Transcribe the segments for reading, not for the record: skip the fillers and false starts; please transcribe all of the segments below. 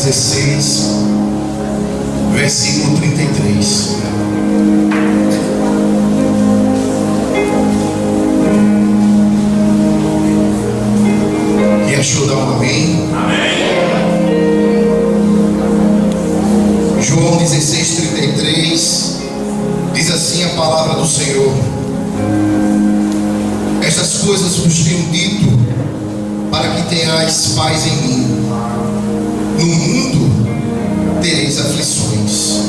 16, versículo 33. Quem achou, dá um amém. João 16, 33 diz assim a palavra do Senhor: estas coisas vos tenho dito para que tenhais paz em mim. No mundo tereis aflições,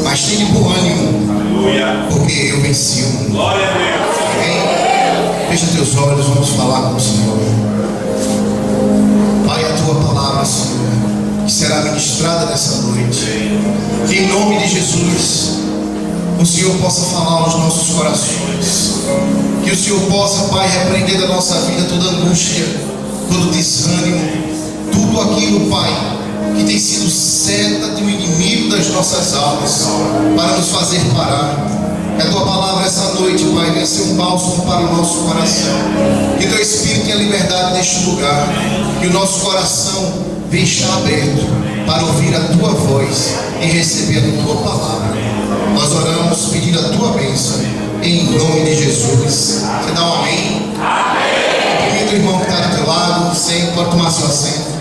mas tende bom ânimo. Aleluia. Porque eu venci o mundo. Glória a Deus. Amém? Fecha teus olhos, vamos falar com o Senhor. Pai, a tua palavra, Senhor, que será ministrada nessa noite, que em nome de Jesus o Senhor possa falar aos nossos corações, que o Senhor possa, Pai, repreender da nossa vida toda angústia, todo desânimo, tudo aquilo, Pai, que tem sido seta do inimigo das nossas almas, para nos fazer parar. Que a tua palavra essa noite, Pai, venha ser um bálsamo para o nosso coração. Que teu Espírito tenha liberdade neste lugar, que o nosso coração venha estar aberto para ouvir a tua voz e receber a tua palavra. Nós oramos pedindo a tua bênção, em nome de Jesus. Você dá um amém? Amém. Cumprimenta o irmão que está do teu lado, sente, pode tomar seu assento.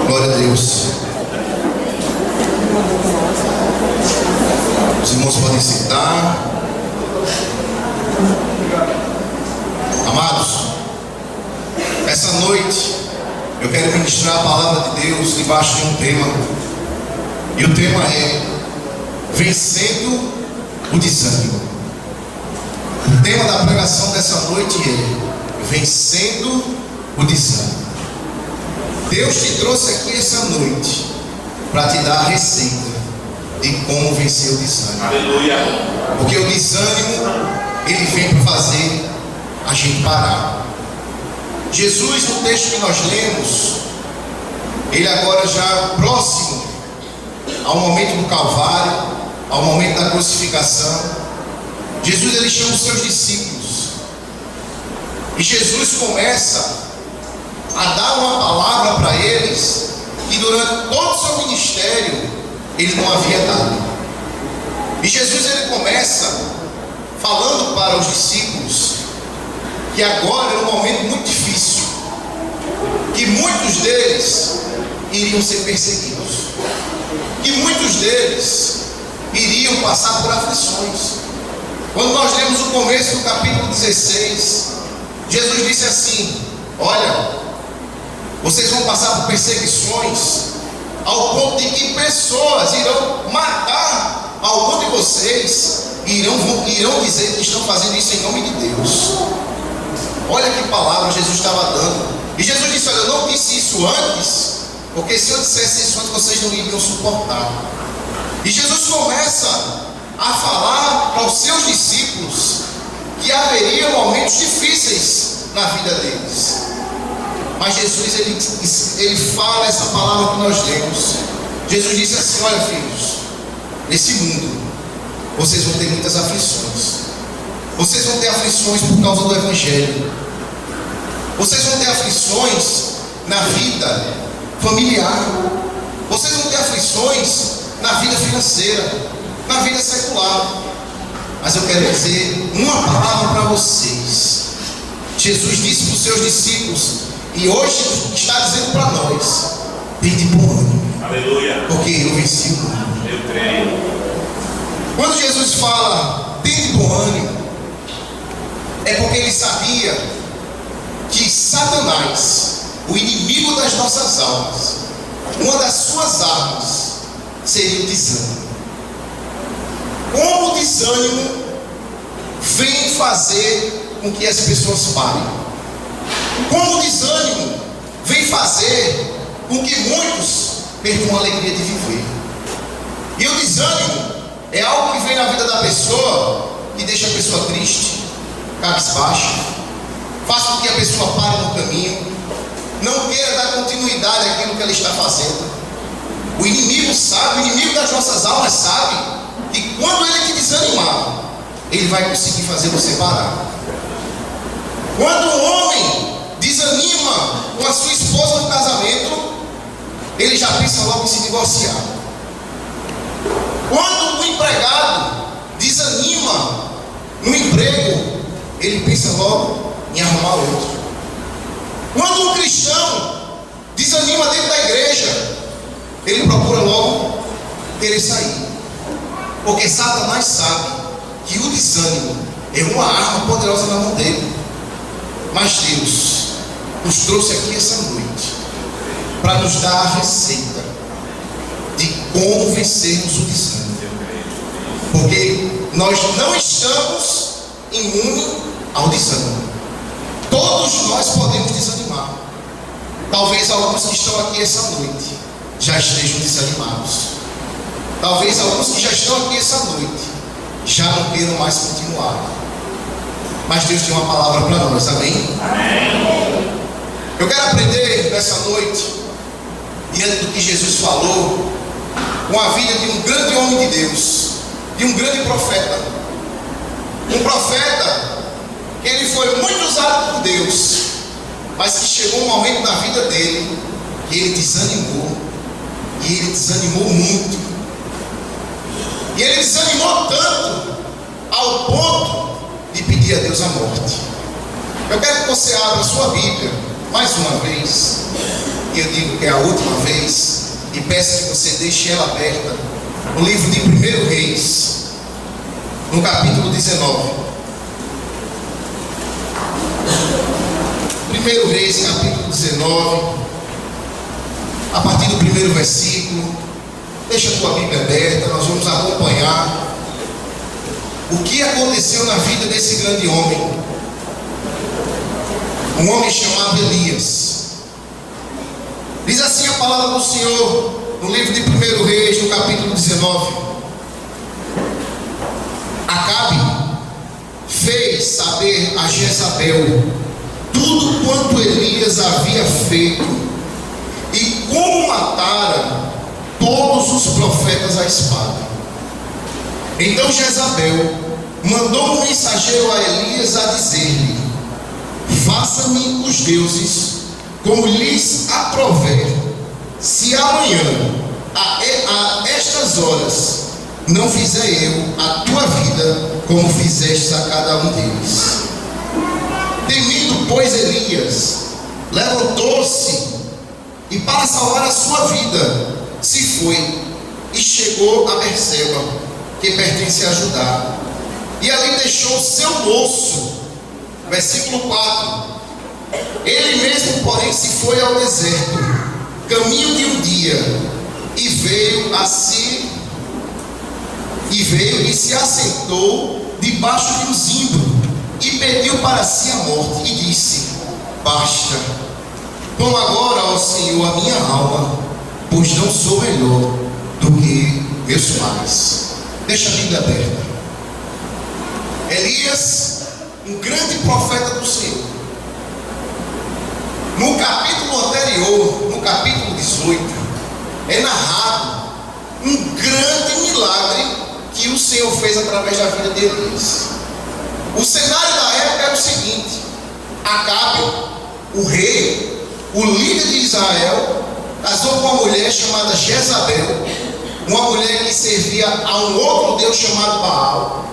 Glória a Deus. Os irmãos podem sentar. Amados, essa noite eu quero ministrar a palavra de Deus debaixo de um tema. E o tema é vencendo o desânimo. O tema da pregação dessa noite é vencendo o desânimo. Deus te trouxe aqui essa noite para te dar a receita de como vencer o desânimo. Aleluia. Porque o desânimo, ele vem para fazer a gente parar. Jesus, no texto que nós lemos, ele agora já próximo ao momento do Calvário, ao momento da crucificação, Jesus, ele chama os seus discípulos, e Jesus começa a dar uma palavra para eles que durante todo o seu ministério ele não havia dado. E Jesus, ele começa falando para os discípulos que agora era um momento muito difícil, que muitos deles iriam ser perseguidos, que muitos deles iriam passar por aflições. Quando nós lemos o começo do capítulo 16, Jesus disse assim: olha, vocês vão passar por perseguições ao ponto de que pessoas irão matar algum de vocês e irão dizer que estão fazendo isso em nome de Deus. Olha que palavra Jesus estava dando. E Jesus disse: olha, eu não disse isso antes, porque se eu dissesse isso antes, vocês não iriam suportar. E Jesus começa a falar para os seus discípulos que haveriam momentos difíceis na vida deles. Mas Jesus, ele fala essa palavra que nós lemos. Jesus disse assim: olha, filhos, nesse mundo vocês vão ter muitas aflições. Vocês vão ter aflições por causa do Evangelho. Vocês vão ter aflições na vida familiar. Vocês vão ter aflições na vida financeira, na vida secular. Mas eu quero dizer uma palavra para vocês. Jesus disse para os seus discípulos, e hoje está dizendo para nós: tende bom ânimo. Aleluia. Porque eu venci o mundo. Eu creio. Quando Jesus fala tende bom ânimo, é porque ele sabia que Satanás, o inimigo das nossas almas, uma das suas armas seria o desânimo. Como o desânimo vem fazer com que as pessoas parem. Como o desânimo vem fazer com que muitos percam a alegria de viver. E o desânimo é algo que vem na vida da pessoa que deixa a pessoa triste, cabisbaixa, faz com que a pessoa pare no caminho, não queira dar continuidade àquilo que ela está fazendo. O inimigo sabe, o inimigo das nossas almas sabe que quando ele te desanimar, ele vai conseguir fazer você parar. Quando um homem desanima com a sua esposa no casamento, ele já pensa logo em se divorciar. Quando um empregado desanima no emprego, ele pensa logo em arrumar outro. Quando um cristão desanima dentro da igreja, ele procura logo querer sair. Porque Satanás sabe que o desânimo é uma arma poderosa na mão dele. Mas Deus nos trouxe aqui essa noite para nos dar a receita de como vencermos o desânimo. Porque nós não estamos imunes ao desânimo. Todos nós podemos desanimar. Talvez alguns que estão aqui essa noite já estejam desanimados. Talvez alguns que já estão aqui essa noite já não queiram mais continuar. Mas Deus tem uma palavra para nós, amém? Amém. Eu quero aprender nessa noite, diante do que Jesus falou, com a vida de um grande homem de Deus, de um grande profeta. Um profeta que ele foi muito usado por Deus, mas que chegou um momento na vida dele que ele desanimou, e ele desanimou muito, e ele desanimou tanto ao ponto de pedir a Deus a morte. Eu quero que você abra a sua Bíblia mais uma vez, e eu digo que é a última vez, e peço que você deixe ela aberta no livro de 1 Reis, no capítulo 19. 1 Reis, capítulo 19, a partir do primeiro versículo. Deixa a tua Bíblia aberta, nós vamos acompanhar o que aconteceu na vida desse grande homem, um homem chamado Elias. Diz assim a palavra do Senhor no livro de 1 Reis, no capítulo 19. Acabe fez saber a Jezabel tudo quanto Elias havia feito e como matara todos os profetas à espada. Então Jezabel mandou um mensageiro a Elias a dizer-lhe: faça-me os deuses como lhes aprover, se amanhã a estas horas não fizer eu a tua vida como fizeste a cada um deles. Temido, pois, Elias levantou-se e, para salvar a sua vida, se foi e chegou a Berseba, que pertence a Judá, e ali deixou o seu moço. Versículo 4. Ele mesmo, porém, se foi ao deserto, caminho de um dia, e veio e se assentou debaixo de um zimbro, e pediu para si a morte, e disse: basta, toma agora, ó Senhor, a minha alma, pois não sou melhor do que meus pais. Deixa a Bíblia aberta. Elias, um grande profeta do Senhor. No capítulo anterior, no capítulo 18, é narrado um grande milagre que o Senhor fez através da vida de Elias. O cenário da época era o seguinte: Acabe, o rei, o líder de Israel, casou com uma mulher chamada Jezabel, uma mulher que servia a um outro deus chamado Baal,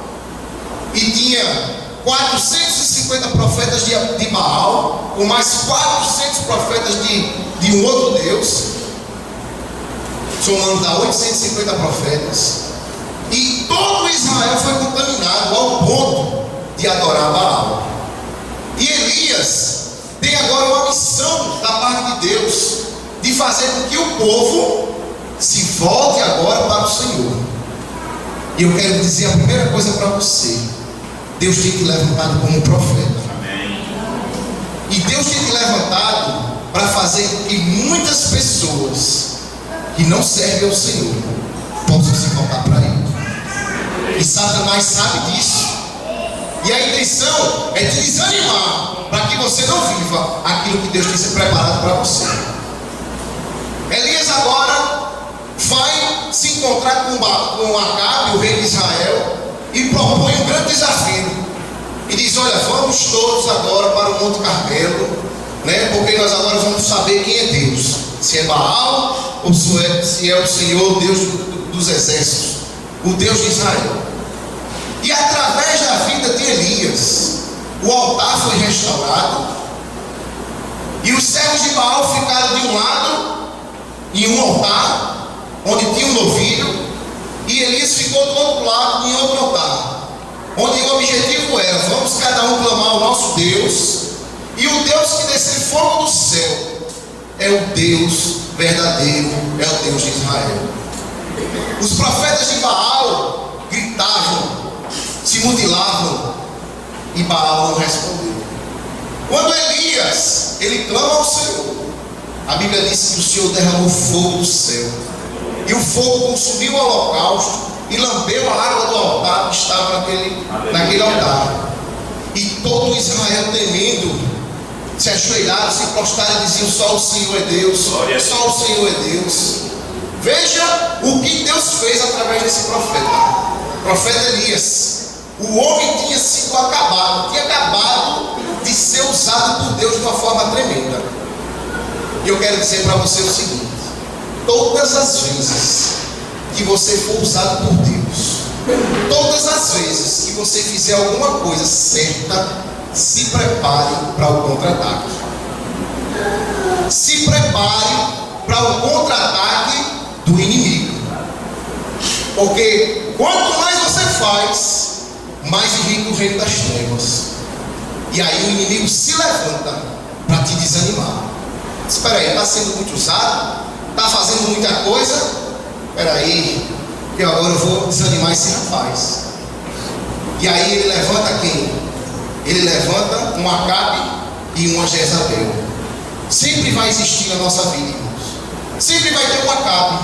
e tinha 450 profetas de Baal, com mais 400 profetas de um outro deus, somando a 850 profetas, e todo Israel foi contaminado ao ponto de adorar Baal. E Elias tem agora uma missão da parte de Deus, de fazer com que o povo se volte agora para o Senhor. E eu quero dizer a primeira coisa para você: Deus tem te levantado como profeta. Amém. E Deus tem te levantado para fazer com que muitas pessoas que não servem ao Senhor possam se voltar para Ele. E Satanás sabe disso. E a intenção é te desanimar, para que você não viva aquilo que Deus tem preparado para você. Elias agora com Acabe, o rei de Israel, e propõe um grande desafio. E diz: olha, vamos todos agora para o Monte Carmelo, né? Porque nós agora vamos saber quem é Deus. Se é Baal ou se é o Senhor, Deus dos exércitos, o Deus de Israel. E através da vida de Elias, o altar foi restaurado. E os servos de Baal ficaram de um lado, em um altar, onde tinha um novilho. E Elias ficou do outro lado, em outro altar, onde o objetivo era: vamos cada um clamar ao nosso Deus. E o Deus que desceu fogo do céu é o Deus verdadeiro, é o Deus de Israel. Os profetas de Baal gritavam, se mutilavam, e Baal não respondeu. Quando Elias, ele clama ao Senhor, a Bíblia diz que o Senhor derramou fogo do céu, e o fogo consumiu o holocausto e lambeu a água do altar que estava naquele altar. E todo Israel, temendo, se ajoelharam, se prostraram e diziam: só o Senhor é Deus, só o Senhor é Deus. Veja o que Deus fez através desse profeta Elias. O homem tinha sido acabado, tinha acabado de ser usado por Deus de uma forma tremenda. E eu quero dizer para você o seguinte: todas as vezes que você for usado por Deus, todas as vezes que você fizer alguma coisa certa, se prepare para o contra-ataque. Se prepare para o contra-ataque do inimigo. Porque quanto mais você faz, mais irrita o reino das trevas. E aí o inimigo se levanta para te desanimar. Espera aí, está sendo muito usado? Está fazendo muita coisa? Espera aí, que agora eu vou desanimar esse rapaz. E aí ele levanta quem? Ele levanta um Acabe e uma Jezabel. Sempre vai existir na nossa vida, irmãos. Sempre vai ter um Acabe,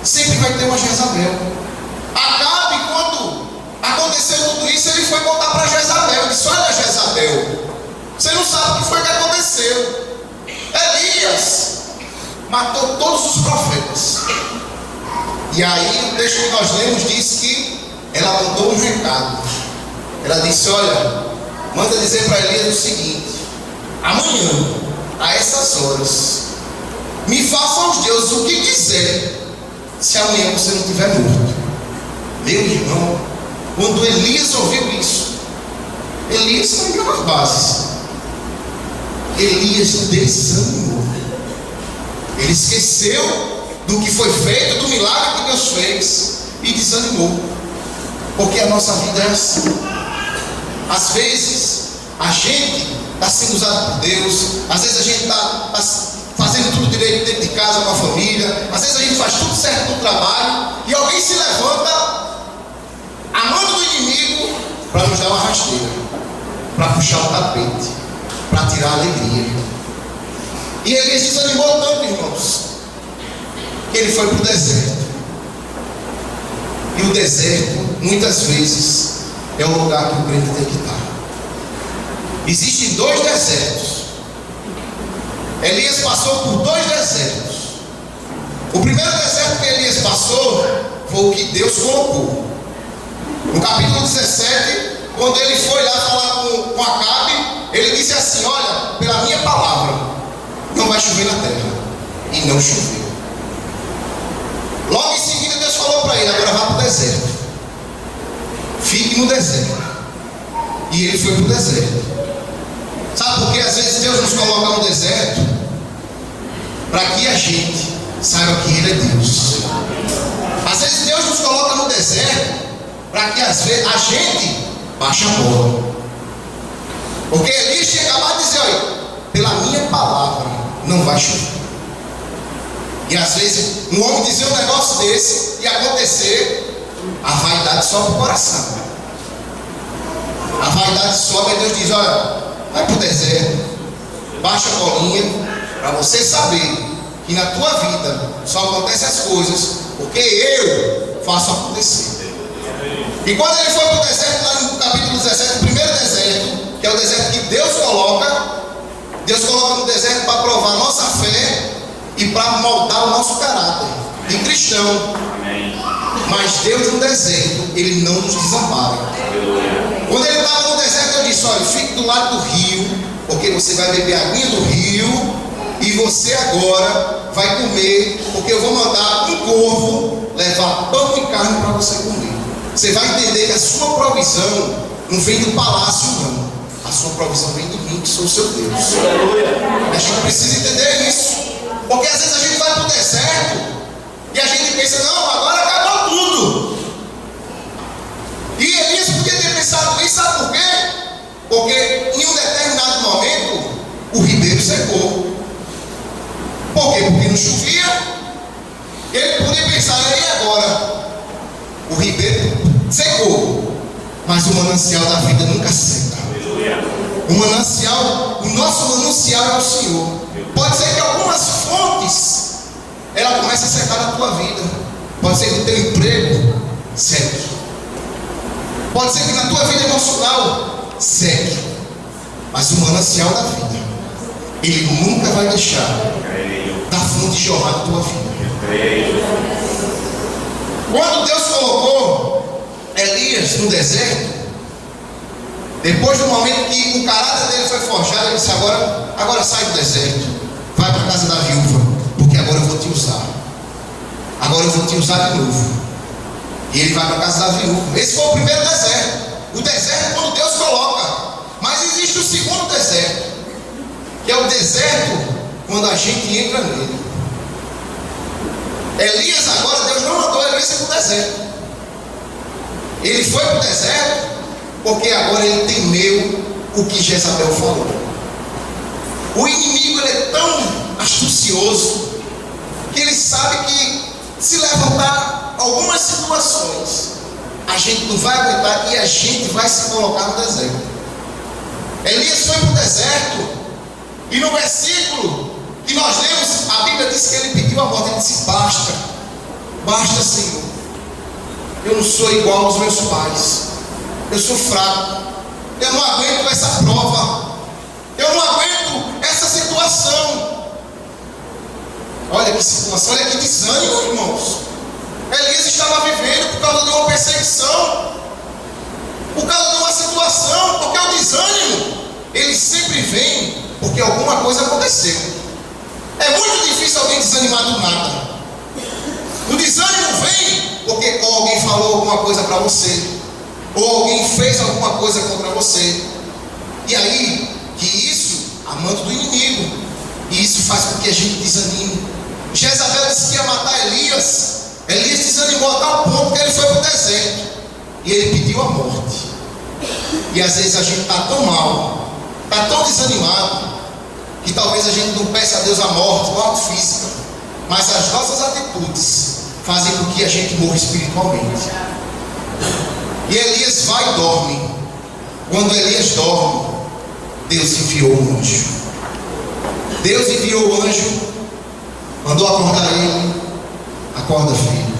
sempre vai ter uma Jezabel. Acabe, quando aconteceu tudo isso, ele foi contar para Jezabel. Ele disse: olha, Jezabel, você não sabe o que foi que aconteceu. Elias matou todos os profetas. E aí o texto que nós lemos diz que ela mandou um recado. Ela disse: olha, manda dizer para Elias o seguinte: amanhã, a essas horas, me façam os deuses o que quiser, se amanhã você não estiver morto. Meu irmão, quando Elias ouviu isso, Elias saiu nas bases. Elias desanimou. Ele esqueceu do que foi feito, do milagre que Deus fez, e desanimou. Porque a nossa vida é assim. Às vezes a gente está sendo usado por Deus, às vezes a gente está fazendo tudo direito dentro de casa com a família, às vezes a gente faz tudo certo no trabalho, e alguém se levanta a mão do inimigo para nos dar uma rasteira, para puxar o tapete, para tirar a alegria. E Elias desanimou tanto, irmãos, que ele foi para o deserto. E o deserto, muitas vezes, é o lugar que o crente tem que estar. Existem dois desertos. Elias passou por dois desertos. O primeiro deserto que Elias passou foi o que Deus colocou. No capítulo 17, quando ele foi lá falar com Acabe, ele disse assim: olha, pela minha palavra, não vai chover na terra. E não choveu. Logo em seguida Deus falou para ele: agora vá para o deserto. Fique no deserto. E ele foi para o deserto. Sabe por que às vezes Deus nos coloca no deserto? Para que a gente saiba que Ele é Deus. Às vezes Deus nos coloca no deserto para que às vezes a gente baixe a bola. Porque Elias tinha acabado de dizer: olha, pela minha palavra não vai chover. E às vezes um homem dizer um negócio desse e acontecer, a vaidade sobe o coração. A vaidade sobe e Deus diz: olha, vai para o deserto, baixa a bolinha, para você saber que na tua vida só acontecem as coisas porque eu faço acontecer. E quando ele foi para o deserto, lá no capítulo 17, o primeiro deserto, que é o deserto que Deus coloca no deserto para provar a nossa fé e para moldar o nosso caráter. de cristão. Mas Deus no deserto, Ele não nos desampara. Quando Ele estava no deserto, eu disse: olha, fique do lado do rio, porque você vai beber a aguinha do rio, e você agora vai comer, porque eu vou mandar um corvo levar pão e carne para você comer. Você vai entender que a sua provisão não vem do palácio, não. A sua provisão vem de mim, que sou o seu Deus. A gente precisa entender isso, porque às vezes a gente vai para o deserto e a gente pensa: não, agora acabou tudo. E Elias podia ter pensado isso, sabe por quê? Porque em um determinado momento o ribeiro secou. Por quê? Porque não chovia. Ele podia pensar: e agora? O ribeiro secou, mas o manancial da vida nunca seca. O manancial, o nosso manancial é o Senhor. Pode ser que algumas fontes ela comece a secar na tua vida. Pode ser que o teu emprego seque. Pode ser que na tua vida emocional seque. Mas o manancial da vida, Ele nunca vai deixar da fonte jorrar na tua vida. Quando Deus colocou Elias no deserto, depois do momento que o caráter dele foi forjado, ele disse: agora sai do deserto, vai para a casa da viúva, porque agora eu vou te usar. Agora eu vou te usar de novo. E ele vai para a casa da viúva. Esse foi o primeiro deserto. O deserto é quando Deus coloca. Mas existe o segundo deserto, que é o deserto quando a gente entra nele. Elias, agora Deus não mandou Elias para o deserto. Ele foi para o deserto porque agora ele temeu o que Jezabel falou. O inimigo, ele é tão astucioso que ele sabe que se levantar algumas situações, a gente não vai aguentar e a gente vai se colocar no deserto. Elias foi para o deserto e no versículo que nós lemos, a Bíblia diz que ele pediu a morte. Ele disse: basta, Senhor, eu não sou igual aos meus pais, eu sou fraco, eu não aguento essa prova, eu não aguento essa situação. Olha que situação, olha que desânimo, irmãos. Elias estava vivendo por causa de uma perseguição, por causa de uma situação, porque o desânimo, ele sempre vem porque alguma coisa aconteceu. É muito difícil alguém desanimar do nada. O desânimo vem porque ou alguém falou alguma coisa para você, ou alguém fez alguma coisa contra você. E aí, que isso, amando do inimigo, e isso faz com que a gente desanime. Jezabel disse que ia matar Elias. Elias desanimou a tal ponto que ele foi para o deserto e ele pediu a morte. E às vezes a gente está tão mal, está tão desanimado, que talvez a gente não peça a Deus a morte física, mas as nossas atitudes fazem com que a gente morra espiritualmente. E Elias vai e dorme. Quando Elias dorme, Deus enviou o anjo. Deus enviou o anjo, mandou acordar ele. Acorda, filho,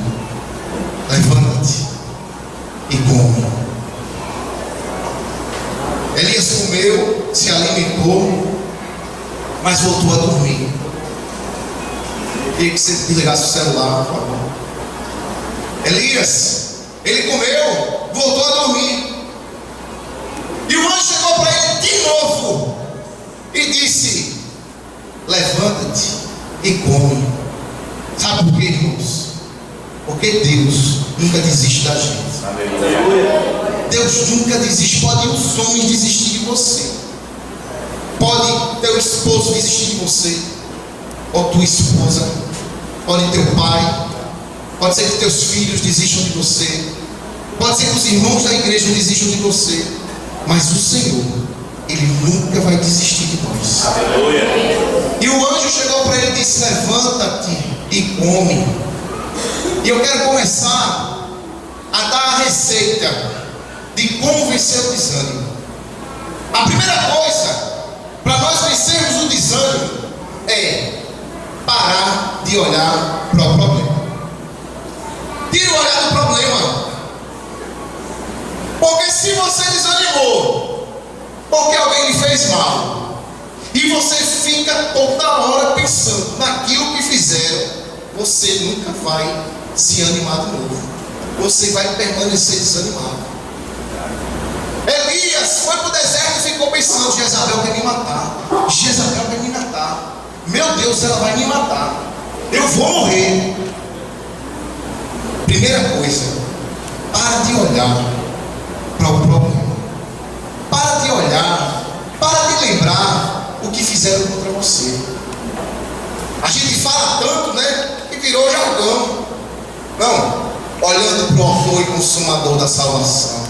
levanta-te e come. Elias comeu, se alimentou, mas voltou a dormir. Queria que você desligasse o celular, por favor. Elias, ele comeu, voltou a dormir. E o anjo chegou para ele de novo e disse: levanta-te e come. Sabe por quê, irmãos? Porque Deus nunca desiste da gente. Deus nunca desiste. Pode os homens desistir de você, pode teu esposo desistir de você, ou tua esposa, pode teu pai, pode ser que teus filhos desistam de você, pode ser que os irmãos da igreja desistam de você, mas o Senhor, Ele nunca vai desistir de nós. E o anjo chegou para ele e disse: levanta-te e come. E eu quero começar a dar a receita de como vencer o desânimo. A primeira coisa para nós vencermos o desânimo é parar de olhar para o problema. Tira o olhar do problema. Porque se você desanimou porque alguém lhe fez mal, e você fica toda hora pensando naquilo que fizeram, você nunca vai se animar de novo. Você vai permanecer desanimado. Elias foi para o deserto e ficou pensando: Jezabel quer me matar. Jezabel quer me matar. Meu Deus, ela vai me matar. Eu vou morrer. Primeira coisa, para de olhar para o problema. Para de olhar, para de lembrar o que fizeram contra você. A gente fala tanto, né, que virou jargão. Não, olhando para o autor e consumador da salvação.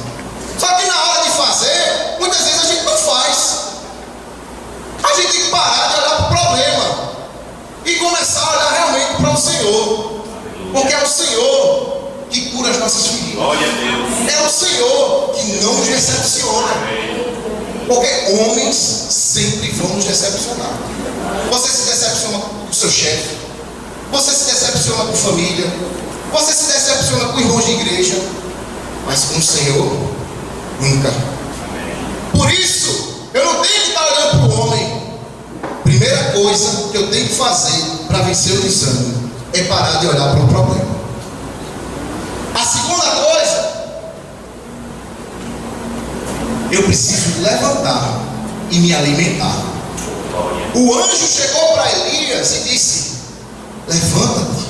Só que na hora de fazer, muitas vezes a gente não faz. A gente tem que parar de olhar para o problema e começar a olhar realmente para o Senhor. Porque é o Senhor que cura as nossas feridas. Glória a Deus. É o Senhor que não nos decepciona. Porque homens sempre vão nos decepcionar. Você se decepciona com o seu chefe. Você se decepciona com a família. Você se decepciona com irmãos de igreja. Mas com o Senhor, nunca. Por isso, eu não tenho que estar olhando para o homem. Primeira coisa que eu tenho que fazer para vencer o desânimo é parar de olhar para o problema. A segunda coisa, eu preciso levantar e me alimentar. O anjo chegou para Elias e disse: levanta-te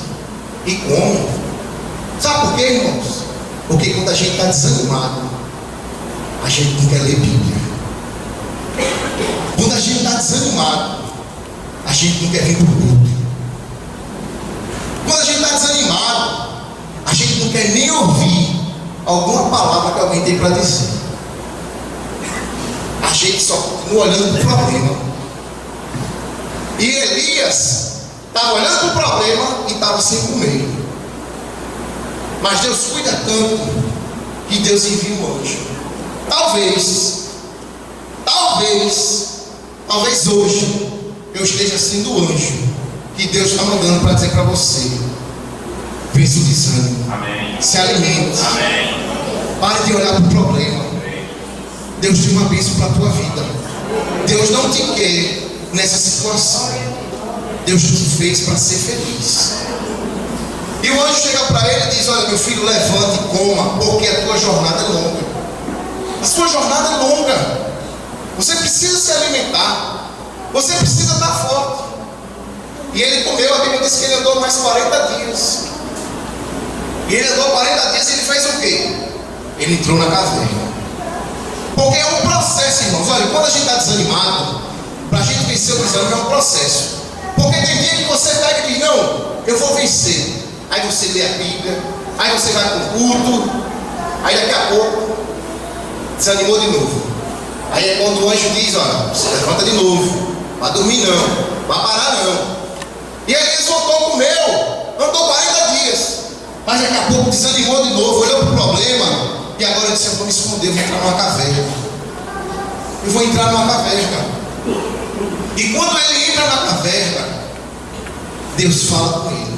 e come. Sabe por quê, irmãos? Porque quando a gente está desanimado, a gente não quer ler Bíblia. Quando a gente está desanimado, a gente não quer vir para o culto. Quando a gente está desanimado, a gente não quer nem ouvir alguma palavra que alguém tem para dizer. A gente só continua olhando para o problema. E Elias estava olhando para o problema e estava sem comer. Mas Deus cuida tanto que Deus envia um anjo. Talvez hoje eu esteja sendo o anjo que Deus está mandando para dizer para você: vence o desânimo. Amém. Se alimente. Amém. Pare de olhar para o problema. Deus tem uma bênção para a tua vida. Deus não te quer nessa situação. Deus te fez para ser feliz. E o anjo chega para ele e diz: olha, meu filho, levante e coma, porque a tua jornada é longa. A sua jornada é longa. Você precisa se alimentar. Você precisa estar forte. E ele comeu, a Bíblia diz que ele andou mais 40 dias. E ele andou 40 dias e ele fez o quê? Ele entrou na caverna. Porque é um processo, irmãos. Olha, quando a gente está desanimado, para a gente vencer o desânimo é um processo. Porque tem dia que você pega e diz: não, eu vou vencer. Aí você lê a Bíblia, aí você vai para o culto, aí daqui a pouco desanimou de novo. Aí é quando o anjo diz: olha, você levanta de novo, vai dormir não, vai parar não. E aí ele voltou, comeu, andou 40 dias, mas daqui a pouco desanimou de novo, olhou para o problema, e agora ele disse: eu vou me esconder, eu vou entrar numa caverna. Eu vou entrar numa caverna. E quando ele entra na caverna, Deus fala com ele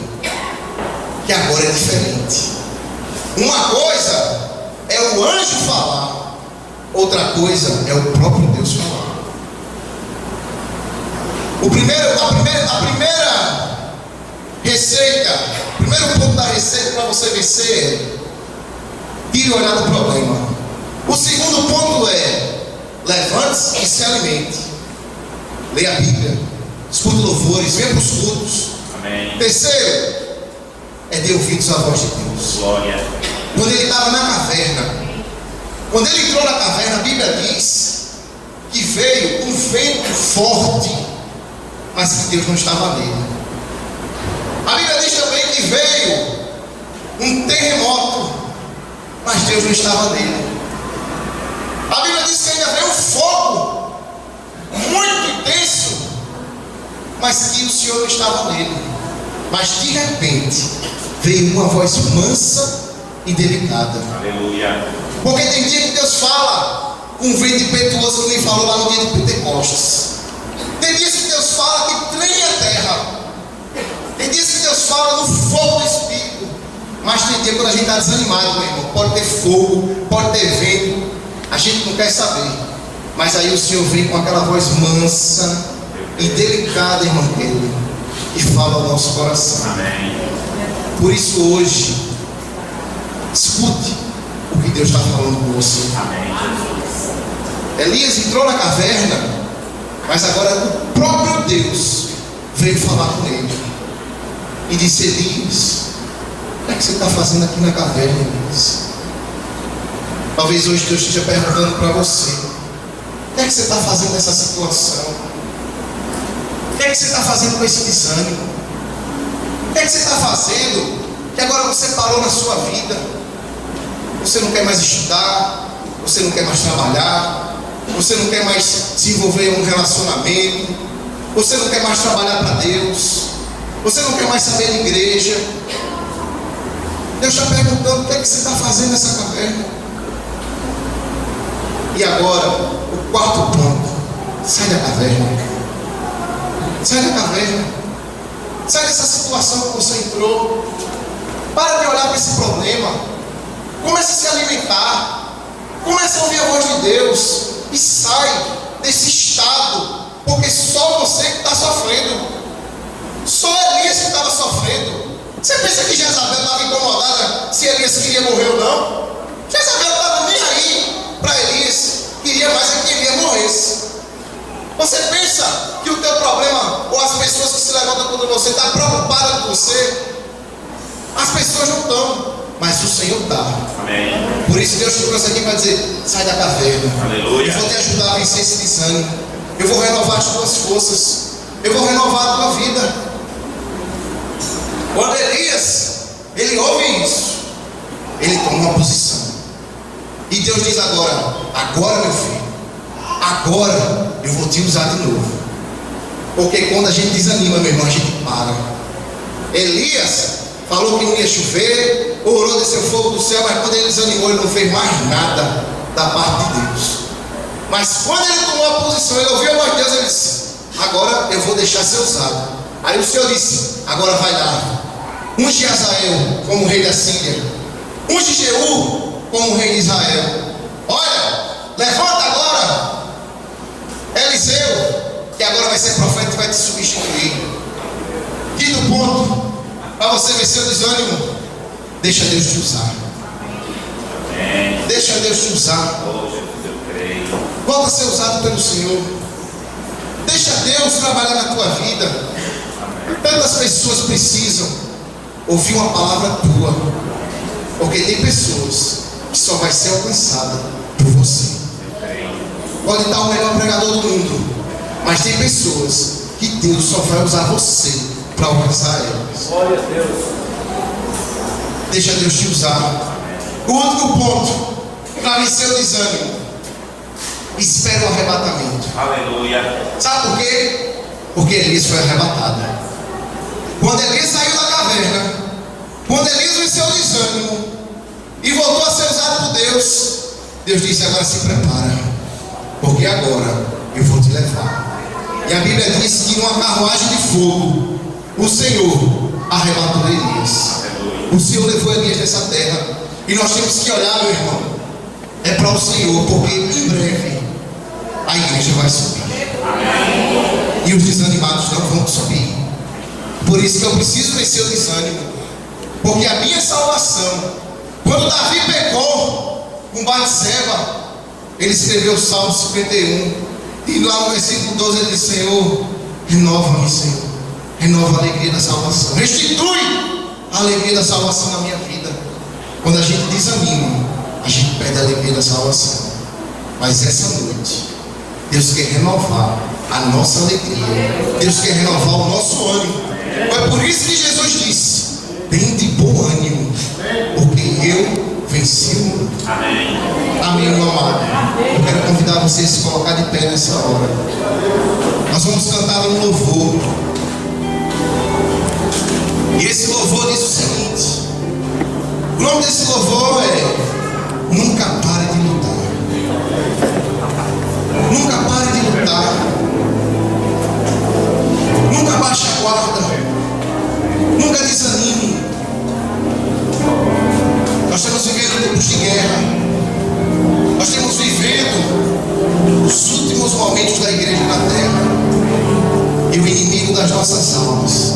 que agora é diferente. Uma coisa é o anjo falar, outra coisa é o próprio Deus falar. A primeira receita, o primeiro ponto da receita para você vencer é: tire o olhar do problema. O segundo ponto é: levante-se e se alimente. Leia a Bíblia, escute louvores, venha para os cultos. Amém. Terceiro, é de ouvidos à voz de Deus. Glória. Quando ele estava na caverna, quando ele entrou na caverna, a Bíblia diz que veio um vento forte, mas que Deus não estava nele. A Bíblia diz também que veio um terremoto, mas Deus não estava nele. A Bíblia diz que ainda veio um fogo muito intenso, mas que o Senhor não estava nele. Mas de repente veio uma voz mansa e delicada. Aleluia. Porque tem dia que Deus fala com um vento impetuoso, que nem falou lá no dia de Pentecostes. Tem dias que Deus fala que treme a terra. Tem dias que Deus fala no fogo do Espírito. Mas tem dia quando a gente está desanimado, meu irmão. Pode ter fogo, pode ter vento, a gente não quer saber. Mas aí o Senhor vem com aquela voz mansa e delicada, irmão dele, e fala ao nosso coração. Amém. Por isso hoje, escute o que Deus está falando com você. Amém, Jesus. Elias entrou na caverna, mas agora o próprio Deus veio falar com ele e disse: Elias, o que é que você está fazendo aqui na caverna, Elias? Talvez hoje Deus esteja perguntando para você: o que é que você está fazendo nessa situação? O que é que você está fazendo com esse desânimo? O que é que você está fazendo que agora você parou na sua vida? Você não quer mais estudar, você não quer mais trabalhar, você não quer mais se envolver em um relacionamento, você não quer mais trabalhar para Deus, você não quer mais saber de igreja. Deus está perguntando: o que é que você está fazendo nessa caverna? E agora, o quarto ponto: sai da caverna. Sai da caverna. Sai dessa situação que você entrou. Para de olhar para esse problema. Comece a se alimentar. Comece a ouvir a voz de Deus. E sai desse estado. Porque só você que está sofrendo. Só Elias que estava sofrendo. Você pensa que Jezabel estava incomodada se Elias queria morrer ou não? Jezabel não estava nem aí para Elias. Queria mais é que Elias morresse. Você pensa que o teu problema, ou as pessoas que se levantam contra você, estão preocupadas com você? As pessoas não estão, mas o Senhor está. Amém. Por isso Deus te trouxe aqui para dizer: sai da caverna. Aleluia. Eu vou te ajudar a vencer esse desânimo. Eu vou renovar as tuas forças. Eu vou renovar a tua vida. Quando Elias, ele ouve isso, ele toma uma posição. E Deus diz: agora meu filho, agora eu vou te usar de novo. Porque quando a gente desanima, meu irmão, a gente para. Elias falou que não ia chover, orou, desceu fogo do céu, mas quando ele desanimou, ele não fez mais nada da parte de Deus. Mas quando ele tomou a posição, ele ouviu a voz de Deus, ele disse: agora eu vou deixar ser usado. Aí o Senhor disse: agora vai lá, unge Azael como rei da Síria, unge Jeú como rei de Israel. Olha, levanta agora Eliseu, que agora vai ser profeta e vai te substituir. Quinto ponto, para você vencer o desânimo: deixa Deus te usar. Amém. Deixa Deus te usar. Oh, Jesus, eu creio. Volta a ser usado pelo Senhor. Deixa Deus trabalhar na tua vida. Amém. Tantas pessoas precisam ouvir uma palavra tua, porque tem pessoas que só vai ser alcançada por você. Eu creio. Pode estar o melhor pregador do mundo, mas tem pessoas que Deus só vai usar você para alcançar elas. Glória a Deus. Deixa Deus te usar. O último ponto para vencer o desânimo: espera o arrebatamento. Aleluia. Sabe por quê? Porque Elias foi arrebatado. Quando Elias saiu da caverna, quando Elias venceu o desânimo e voltou a ser usado por Deus, Deus disse: agora se prepara, porque agora eu vou te levar. E a Bíblia diz que numa carruagem de fogo o Senhor arrebatou Elias. O Senhor levou Elias nessa terra. E nós temos que olhar, meu irmão, é para o Senhor, porque em breve a igreja vai subir. E os desanimados não vão subir. Por isso que eu preciso vencer o desânimo. Porque a minha salvação, quando Davi pecou com Batseba, ele escreveu o Salmo 51. E lá no versículo 12 ele diz: Senhor, renova-me, Senhor. Renova a alegria da salvação. Restitui a alegria da salvação na minha vida. Quando a gente desanima, a gente perde a alegria da salvação. Mas essa noite, Deus quer renovar a nossa alegria. Deus quer renovar o nosso ânimo. É por isso que Jesus disse: tem de bom ânimo, porque eu venci o mundo. Amém. Amém, meu amado. Eu quero convidar você a se colocar de pé nessa hora. Nós vamos cantar um louvor. E esse louvor diz o seguinte: o nome desse louvor é Nunca Pare de Lutar. Nunca pare de lutar. Nunca baixe a guarda. Nunca desanime. Nós estamos vivendo tempos de guerra. Nós estamos vivendo os últimos momentos da igreja na terra. E o inimigo das nossas almas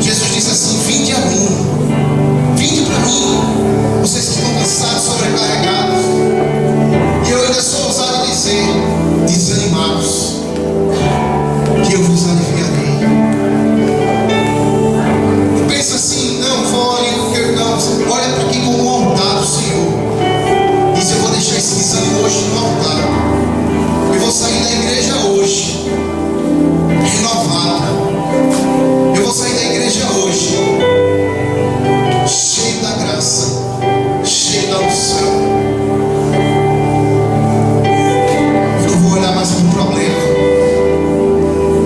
Jesus disse assim: vinde renovado. Eu vou sair da igreja hoje renovado. Eu vou sair da igreja hoje cheio da graça, cheio da unção. Eu não vou olhar mais para o problema.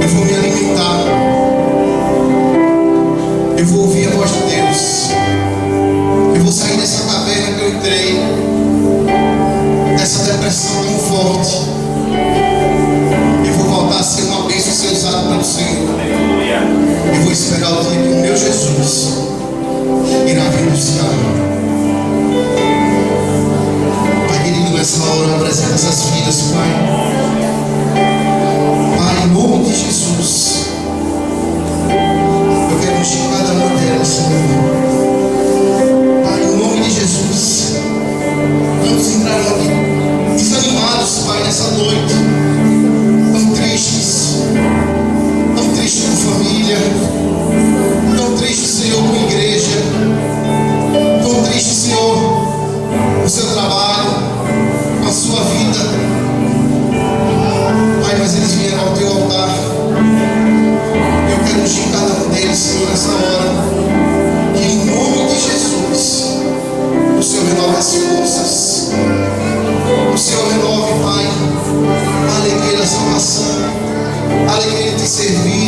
Eu vou me alimentar. Eu vou ouvir a voz de Deus. Eu vou sair dessa caverna que eu entrei, dessa depressão tão forte. Eu vou voltar a ser uma bênção, ser usado pelo Senhor. Aleluia. Eu vou esperar o dia que o meu Jesus irá vir buscar. Pai querido, nessa hora apresenta essas vidas, Pai. Pai, em nome de Jesus, eu quero ungir cada uma delas, Senhor. Pai, em nome de Jesus, vamos entrar aqui desanimados, Pai, nessa noite, tão tristes com família, tão tristes, Senhor, com igreja, tão tristes, Senhor, com o seu trabalho, com a sua vida. Pai, mas eles vieram ao teu altar. Eu quero ungir cada um deles, Senhor, nessa hora. Que em nome de Jesus, o Senhor renove as forças. O Senhor renove, Pai, a alegria da salvação, a alegria de te servir.